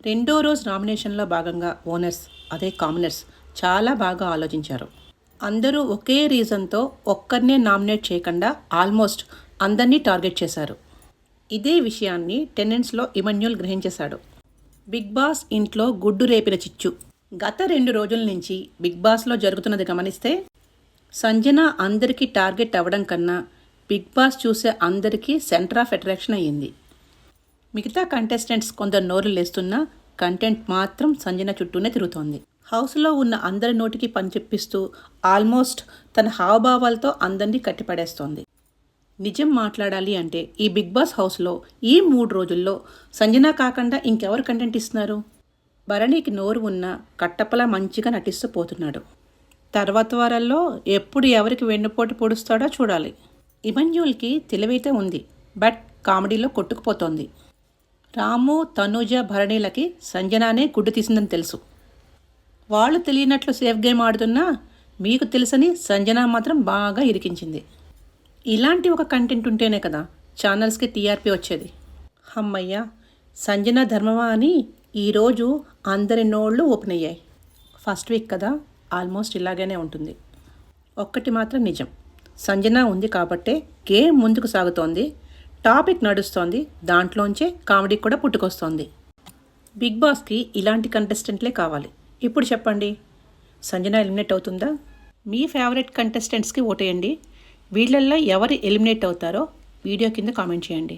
రెండో రోజు నామినేషన్లో భాగంగా ఓనర్స్ అదే కామనర్స్ చాలా బాగా ఆలోచించారు. అందరూ ఒకే రీజన్తో ఒక్కరినే నామినేట్ చేయకుండా ఆల్మోస్ట్ అందరినీ టార్గెట్ చేశారు. ఇదే విషయాన్ని టెనెంట్స్లో ఇమాన్యుల్ గ్రహించేశాడు. బిగ్ బాస్ ఇంట్లో గుడ్డు రేపిన చిచ్చు. గత 2 రోజుల నుంచి బిగ్ బాస్లో జరుగుతున్నది గమనిస్తే సంజన అందరికీ టార్గెట్ అవ్వడం కన్నా బిగ్ బాస్ చూసే అందరికీ సెంటర్ ఆఫ్ అట్రాక్షన్ అయ్యింది. మిగతా కంటెస్టెంట్స్ కొందరు నోరు లేస్తున్నా కంటెంట్ మాత్రం సంజన చుట్టూనే తిరుగుతోంది. హౌస్లో ఉన్న అందరి నోటికి పని చెప్పిస్తూ ఆల్మోస్ట్ తన హావభావాలతో అందరినీ కట్టిపడేస్తోంది. నిజం మాట్లాడాలి అంటే ఈ బిగ్ బాస్ హౌస్లో ఈ 3 రోజుల్లో సంజన కాకుండా ఇంకెవరు కంటెంట్ ఇస్తున్నారు? భరణికి నోరు ఉన్న కట్టప్పలా మంచిగా నటిస్తూ పోతున్నాడు. తర్వాత వారాల్లో ఎప్పుడు ఎవరికి వెన్నుపోటు పొడుస్తాడో చూడాలి. ఇమాన్యుల్కి తెలివైతే ఉంది, బట్ కామెడీలో కొట్టుకుపోతోంది. రాము, తనూజ, భరణిలకి సంజనానే గుడ్డు తీసిందని తెలుసు. వాళ్ళు తెలియనట్లు సేఫ్ గేమ్ ఆడుతున్నా మీకు తెలుసని సంజన మాత్రం బాగా ఇరికించింది. ఇలాంటి ఒక కంటెంట్ ఉంటేనే కదా ఛానల్స్కి టీఆర్పీ వచ్చేది. అమ్మయ్య, సంజన ధర్మమా అని ఈరోజు అందరి నోళ్ళు ఓపెన్ అయ్యాయి. ఫస్ట్ వీక్ కదా, ఆల్మోస్ట్ ఇలాగనే ఉంటుంది. ఒక్కటి మాత్రం నిజం, సంజన ఉంది కాబట్టే గేమ్ ముందుకు సాగుతోంది, టాపిక్ నడుస్తోంది, దాంట్లోంచే కామెడీ కూడా పుట్టుకొస్తోంది. బిగ్ బాస్కి ఇలాంటి కంటెస్టెంట్లే కావాలి. ఇప్పుడు చెప్పండి, సంజన ఎలిమినేట్ అవుతుందా? మీ ఫేవరెట్ కంటెస్టెంట్స్కి ఓటేయండి. వీళ్ళల్లో ఎవరు ఎలిమినేట్ అవుతారో వీడియో కింద కామెంట్ చేయండి.